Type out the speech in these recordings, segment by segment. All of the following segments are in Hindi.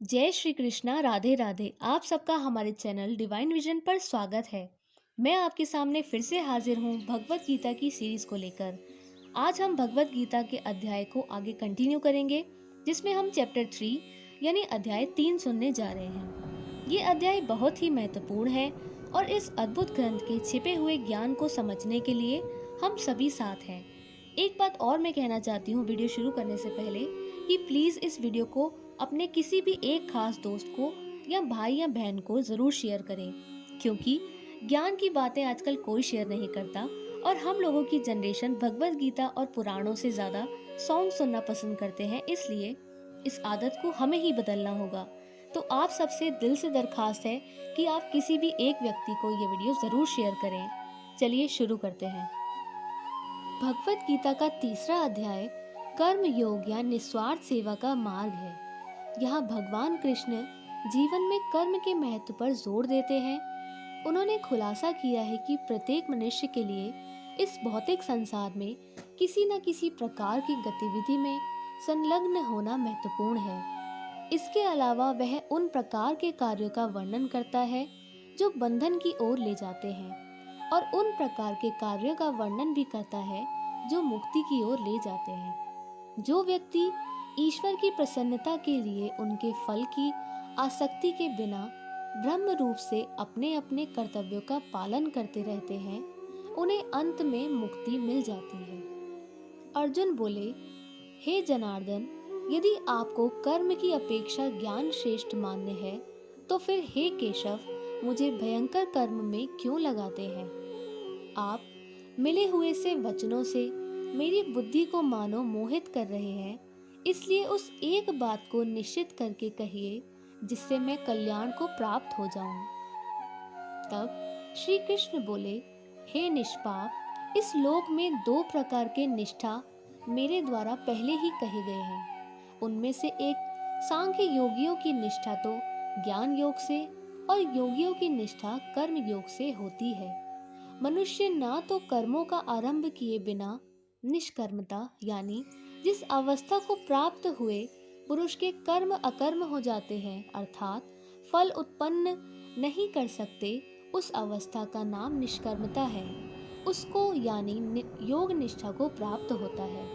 जय श्री कृष्णा। राधे राधे। आप सबका हमारे चैनल डिवाइन विजन पर स्वागत है। मैं आपके सामने फिर से हाजिर हूँ भगवत गीता की सीरीज को लेकर। आज हम भगवत गीता के अध्याय को आगे कंटिन्यू करेंगे, जिसमें हम चैप्टर 3 यानी अध्याय 3 सुनने जा रहे हैं। ये अध्याय बहुत ही महत्वपूर्ण है और इस अद्भुत ग्रंथ के छिपे हुए ज्ञान को समझने के लिए हम सभी साथ हैं। एक बात और मैं कहना चाहती हूँ वीडियो शुरू करने से पहले कि प्लीज इस वीडियो को अपने किसी भी एक खास दोस्त को या भाई या बहन को जरूर शेयर करें, क्योंकि ज्ञान की बातें आजकल कोई शेयर नहीं करता और हम लोगों की जनरेशन भगवत गीता और पुराणों से ज्यादा सॉन्ग सुनना पसंद करते हैं। इसलिए इस आदत को हमें ही बदलना होगा। तो आप सबसे दिल से दरखास्त है कि आप किसी भी एक व्यक्ति को ये वीडियो जरूर शेयर करें। चलिए शुरू करते हैं। भगवत गीता का तीसरा अध्याय कर्म योग या निस्वार्थ सेवा का मार्ग है। यहाँ भगवान कृष्ण जीवन में कर्म के महत्व पर जोर देते हैं। उन्होंने खुलासा किया है कि प्रत्येक मनुष्य के लिए इस भौतिक संसार में किसी न किसी प्रकार की गतिविधि में संलग्न होना महत्वपूर्ण है। इसके अलावा वह उन प्रकार के कार्यों का वर्णन करता है जो बंधन की ओर ले जाते हैं, और उन प्रकार के कार्यों का वर्णन भी करता है जो मुक्ति की ओर ले जाते हैं। जो व्यक्ति ईश्वर की प्रसन्नता के लिए उनके फल की आसक्ति के बिना ब्रह्म रूप से अपने अपने कर्तव्यों का पालन करते रहते हैं, उन्हें अंत में मुक्ति मिल जाती है। अर्जुन बोले, हे जनार्दन, यदि आपको कर्म की अपेक्षा ज्ञान श्रेष्ठ मान्य है, तो फिर हे केशव, मुझे भयंकर कर्म में क्यों लगाते हैं? आप मिले हुए से वचनों से मेरी बुद्धि को मानो मोहित कर रहे हैं। इसलिए उस एक बात को निश्चित करके कहिए जिससे मैं कल्याण को प्राप्त हो जाऊं। तब श्री कृष्ण बोले, हे निष्पाप, इस लोक में दो प्रकार के निष्ठा मेरे द्वारा पहले ही कहे गए हैं। उनमें से एक सांख्य योगियों की निष्ठा तो ज्ञान योग से और योगियों की निष्ठा कर्म योग से होती है। मनुष्य ना तो कर्मों का आरंभ किए बिना निष्कर्मता यानी जिस अवस्था को प्राप्त हुए पुरुष के कर्म अकर्म हो जाते हैं, अर्थात फल उत्पन्न नहीं कर सकते, उस अवस्था का नाम निष्कर्मता है। उसको यानी योग निष्ठा को प्राप्त होता है।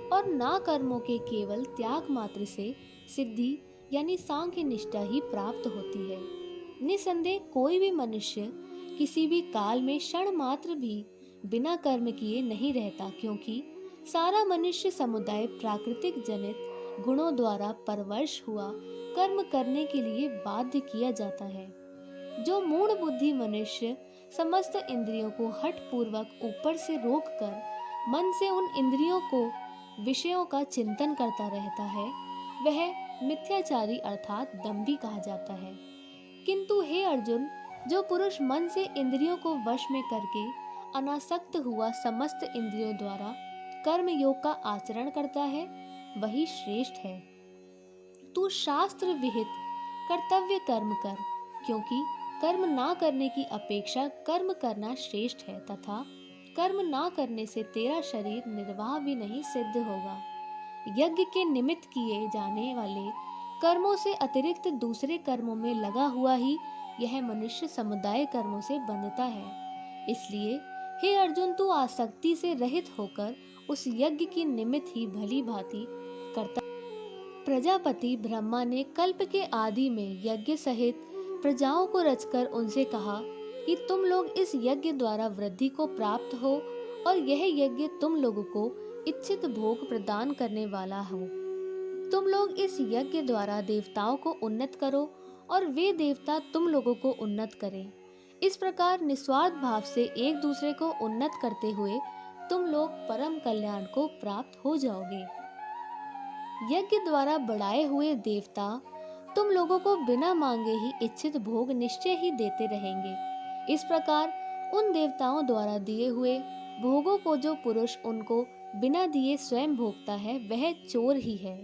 और ना कर्मों के केवल त्याग मात्र से सिद्धि यानी सांख्य निष्ठा ही प्राप्त होती है। निसंदेह कोई भी मनुष्य किसी भी काल में क्षण मात्र भी बिना कर्म किए नहीं रहता, क्योंकि सारा मनुष्य समुदाय प्राकृतिक जनित गुणों द्वारा परवश हुआ कर्म करने के लिए बाध्य किया जाता है। जो मूढ़ बुद्धि मनुष्य समस्त इंद्रियों को हठ पूर्वक ऊपर से रोककर मन से उन इंद्रियों को विषयों का चिंतन करता रहता है, वह मिथ्याचारी अर्थात दंभी कहा जाता है। किंतु हे अर्जुन, जो पुरुष मन से इंद्रियों को वश में करके अनासक्त हुआ समस्त इंद्रियों द्वारा कर्म योग का आचरण करता है, वही श्रेष्ठ है। तू शास्त्र विहित कर्तव्य कर्म कर, क्योंकि कर्म ना करने की अपेक्षा कर्म करना श्रेष्ठ है, तथा कर्म ना करने से तेरा शरीर निर्वाह भी नहीं सिद्ध होगा। यज्ञ के निमित्त किए जाने वाले कर्मों से अतिरिक्त दूसरे कर्मों में लगा हुआ ही यह मनुष्य समुदाय कर्मों से बंधता है। इसलिए हे अर्जुन, तू आसक्ति से रहित होकर उस यज्ञ की निमित्त ही भली भांति करता। प्रजापति ब्रह्मा ने कल्प के आदि में यज्ञ सहित प्रजाओं को रचकर उनसे कहा कि तुम लोग इस यज्ञ द्वारा वृद्धि को प्राप्त हो, और यह यज्ञ तुम लोगों को इच्छित भोग प्रदान करने वाला हो। तुम लोग इस यज्ञ द्वारा देवताओं को उन्नत करो और वे देवता तुम लोगों को उन्नत करें। इस प्रकार निस्वार्थ भाव से एक दूसरे को उन्नत करते हुए तुम लोग परम कल्याण को प्राप्त हो जाओगे। यज्ञ द्वारा बढ़ाए हुए देवता तुम लोगों को बिना मांगे ही इच्छित भोग निश्चय ही देते रहेंगे। इस प्रकार उन देवताओं द्वारा दिए हुए भोगों को जो पुरुष उनको बिना दिए स्वयं भोगता है, वह चोर ही है।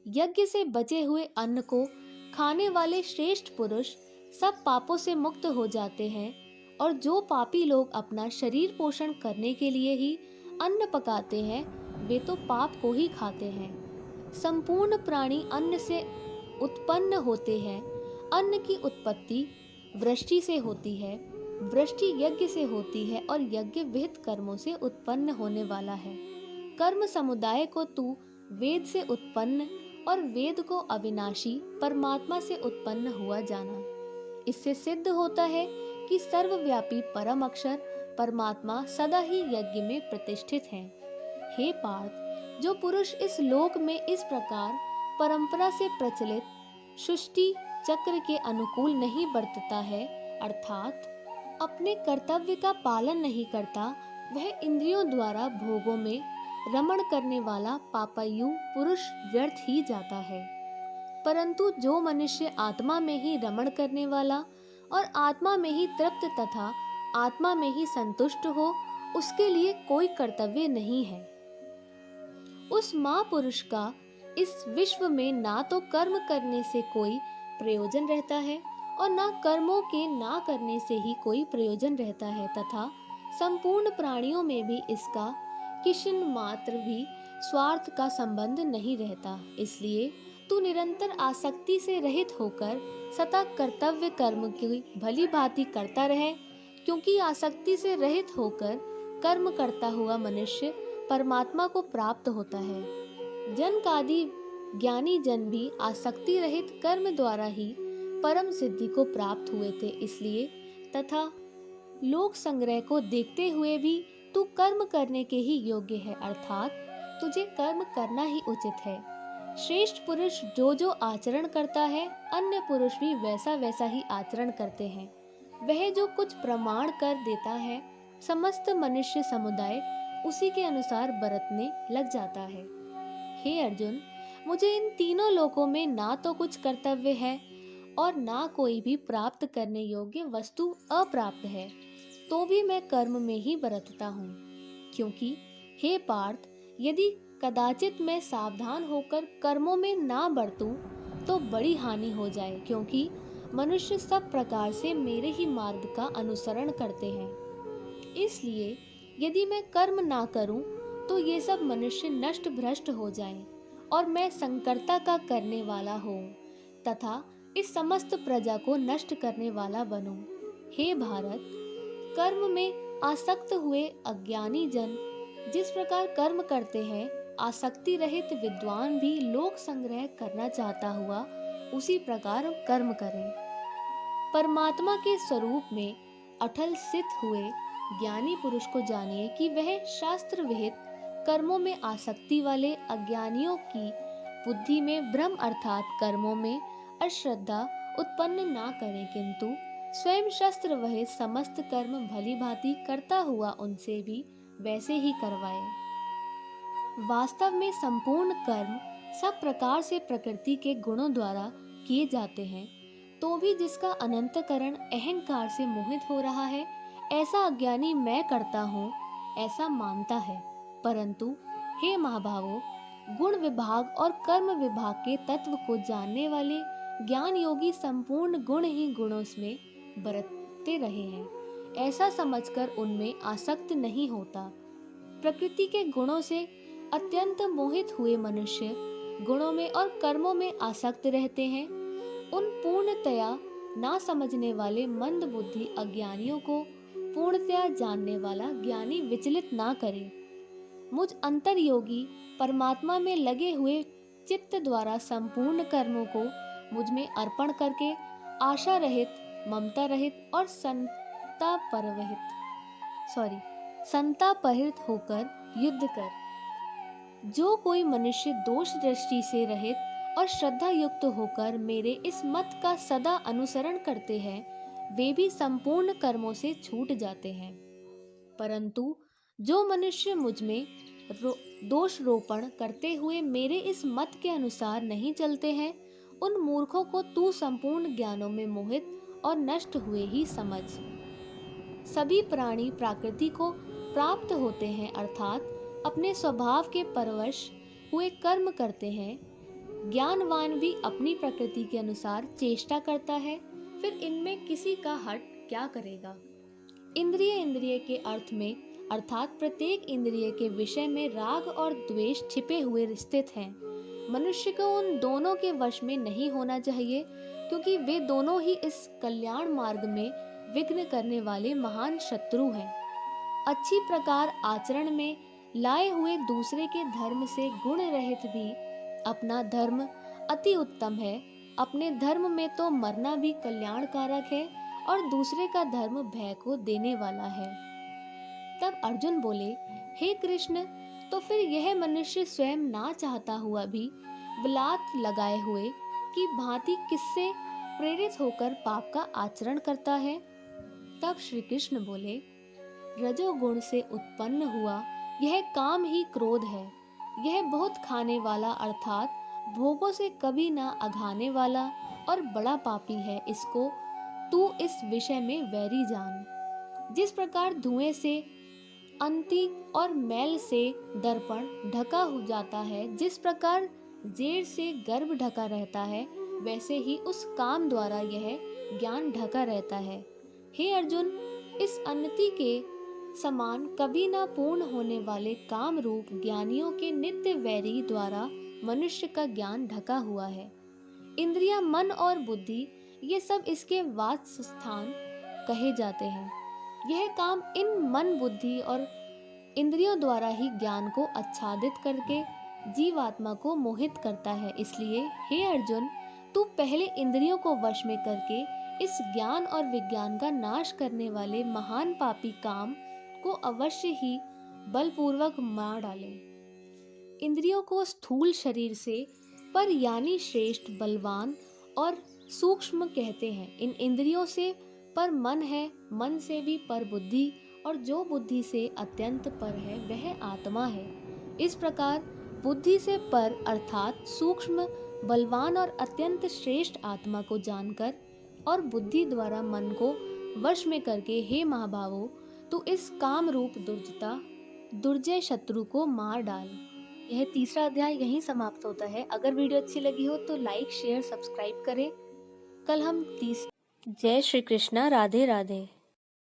यज्ञ से बचे हुए अन्न को खाने वाले श्रेष्ठ पुरुष सब पापों से मुक्त हो जाते हैं, और जो पापी लोग अपना शरीर पोषण करने के लिए ही अन्न पकाते हैं, वे तो पाप को ही खाते हैं। संपूर्ण प्राणी अन्न से उत्पन्न होते हैं। अन्न की उत्पत्ति वृष्टि से होती है, वृष्टि यज्ञ से होती है और यज्ञ विहित कर्मों से उत्पन्न होने वाला है। कर्म समुदाय को तू वेद से उत्पन्न और वेद को अविनाशी परमात्मा से उत्पन्न हुआ जाना। इससे सिद्ध होता है कि सर्वव्यापी परम अक्षर परमात्मा सदा ही यज्ञ में प्रतिष्ठित हैं। हे पार्थ, जो पुरुष इस लोक में इस प्रकार परंपरा से प्रचलित सृष्टि चक्र के अनुकूल नहीं बरतता है, अर्थात अपने कर्तव्य का पालन नहीं करता, वह इंद्रियों द्वारा भोगों में रमण करने वाला पापायु पुरुष व्यर्थ ही जाता है। परंतु जो मनुष्य आत्मा में ही रमण करने वाला और आत्मा में ही तृप्त तथा आत्मा में ही संतुष्ट हो, उसके लिए कोई कर्तव्य नहीं है। उस महापुरुष का इस विश्व में ना तो कर्म करने से कोई प्रयोजन रहता है और ना कर्मों के ना करने से ही कोई प्रयोजन रहता है, तथा संपूर्ण प्राणियों में भी इसका किंचित मात्र भी स्वार्थ का संबंध नहीं रहता। इसलिए तू निरंतर आसक्ति से रहित होकर सदा कर्तव्य कर्म की भली भांति करता रहे, क्योंकि आसक्ति से रहित होकर कर्म करता हुआ मनुष्य परमात्मा को प्राप्त होता है। जनकादि ज्ञानी जन भी आसक्ति रहित कर्म द्वारा ही परम सिद्धि को प्राप्त हुए थे। इसलिए तथा लोक संग्रह को देखते हुए भी तू कर्म करने के ही योग्य है, अर्थात तुझे कर्म करना ही उचित है। श्रेष्ठ पुरुष जो जो आचरण करता है, अन्य पुरुष भी वैसा वैसा ही आचरण करते हैं। वह जो कुछ प्रमाण कर देता है, समस्त मनुष्य समुदाय उसी के अनुसार बरतने लग जाता है। हे अर्जुन, मुझे इन तीनों लोकों में ना तो कुछ कर्तव्य है और ना कोई भी प्राप्त करने योग्य वस्तु अप्राप्त है, तो भी मैं कर्म में ही बरतता हूँ। क्योंकि हे पार्थ, यदि कदाचित मैं सावधान होकर कर्मों में ना बरतूं तो बड़ी हानि हो जाए, क्योंकि मनुष्य सब प्रकार से मेरे ही मार्ग का अनुसरण करते हैं। इसलिए यदि मैं कर्म ना करूं तो ये सब मनुष्य नष्ट भ्रष्ट हो जाएं और मैं संकर्ता का करने वाला हूँ तथा इस समस्त प्रजा को नष्ट करने वाला बनूं। हे भारत, कर्म में आसक्त हुए अज्ञानी जन जिस प्रकार कर्म करते हैं, आसक्ति रहित विद्वान भी लोक संग्रह करना चाहता हुआ उसी प्रकार कर्म करें। परमात्मा के स्वरूप में अटल स्थित हुए ज्ञानी पुरुष को जानिए कि वह शास्त्र विहित कर्मों में आसक्ति वाले अज्ञानियों की बुद्धि में भ्रम अर्थात कर्मों में अश्रद्धा उत्पन्न ना करे, किंतु स्वयं शस्त्र वहित समस्त कर्म भली भांति करता हुआ उनसे भी वैसे ही करवाए। वास्तव में संपूर्ण कर्म सब प्रकार से प्रकृति के गुणों द्वारा किए जाते हैं, तो भी जिसका अनंतकरण अहंकार से मोहित हो रहा है, ऐसा अज्ञानी मैं करता हूँ ऐसा मानता है। परंतु हे महाभावों, गुण विभाग और कर्म विभाग के तत्व को जानने वाले ज्ञान योगी संपूर्ण गुण ही गुणों में बरतते रहे हैं, ऐसा समझकर उनमें आसक्त नहीं होता। प्रकृति के गुणों से अत्यंत मोहित हुए मनुष्य गुणों में और कर्मों में आसक्त रहते हैं। उन पूर्णतया ना समझने वाले मंद बुद्धि अज्ञानियों को पूर्णतया जानने वाला ज्ञानी विचलित ना करे। मुझ अंतर योगी परमात्मा में लगे हुए चित्त द्वारा संपूर्ण कर्मों को मुझ में अर्पण करके आशा रहित, ममता रहित और संतापरहित होकर युद्ध कर। जो कोई मनुष्य दोष दृष्टि से रहित और श्रद्धा युक्त होकर मेरे इस मत का सदा अनुसरण करते हैं, वे भी संपूर्ण कर्मों से छूट जाते हैं। परंतु जो मनुष्य मुझ में दोष रोपण करते हुए मेरे इस मत के अनुसार नहीं चलते हैं, उन मूर्खों को तू संपूर्ण ज्ञानों में मोहित और नष्ट हुए ही समझ। सभी प्राणी प्रकृति को प्राप्त होते हैं, अर्थात अपने स्वभाव के परवश हुए कर्म करते हैं। ज्ञानवान भी अपनी प्रकृति के अनुसार चेष्टा करता है, फिर इनमें किसी का हट क्या करेगा। इंद्रिय के अर्थ में अर्थात प्रत्येक इंद्रिय के विषय में राग और द्वेष छिपे हुए स्थित हैं। मनुष्य को उन दोनों के वश में नहीं होना चाहिए, क्योंकि वे दोनों ही इस कल्याण मार्ग में विघ्न करने वाले महान शत्रु हैं। अच्छी प्रकार आचरण में लाए हुए दूसरे के धर्म से गुण रहित भी अपना धर्म अति उत्तम है। अपने धर्म में तो मरना भी कल्याणकारक है और दूसरे का धर्म भय को देने वाला है। तब अर्जुन बोले, हे कृष्ण, तो फिर यह मनुष्य स्वयं ना चाहता हुआ भी विलात लगाए हुए की भांति किससे प्रेरित होकर पाप का आचरण करता है? तब श्री कृष्ण बोले, रजोगुण से उत्पन्न हुआ यह काम ही क्रोध है। यह बहुत खाने वाला अर्थात भोगों से कभी ना अघाने वाला और बड़ा पापी है। इसको तू इस विषय में वैरी जान। जिस प्रकार धुएं से अंति और मैल से दर्पण ढका हो जाता है, जिस प्रकार जेर से गर्भ ढका रहता है, वैसे ही उस काम द्वारा यह ज्ञान ढका रहता है। हे अर्जुन, इस अन्नति के समान कभी ना पूर्ण होने वाले काम रूप ज्ञानियों के नित्य वैरी द्वारा मनुष्य का ज्ञान ढका हुआ है। इंद्रिया, मन और बुद्धि ये सब इसके वासस्थान कहे जाते हैं। यह काम इन मन, बुद्धि और इंद्रियों द्वारा ही ज्ञान को आच्छादित करके जीवात्मा को मोहित करता है। इसलिए हे अर्जुन, तू पहले इंद्रियों को वश में करके इस ज्ञान और विज्ञान का नाश करने वाले महान पापी काम को अवश्य ही बलपूर्वक मार डाले। इंद्रियों को स्थूल शरीर से पर यानी श्रेष्ठ, बलवान और सूक्ष्म कहते हैं। इन इंद्रियों से पर मन है, मन से भी पर बुद्धि, और जो बुद्धि से अत्यंत पर है वह आत्मा है। इस प्रकार बुद्धि से पर अर्थात सूक्ष्म, बलवान और अत्यंत श्रेष्ठ आत्मा को जानकर और बुद्धि द्वारा मन को वश में करके हे महाभावो, तू इस काम रूप दुर्जय शत्रु को मार डाल। यह तीसरा अध्याय यहीं समाप्त होता है। अगर वीडियो अच्छी लगी हो तो लाइक, शेयर, सब्सक्राइब करें। कल हम जय श्री कृष्णा। राधे राधे।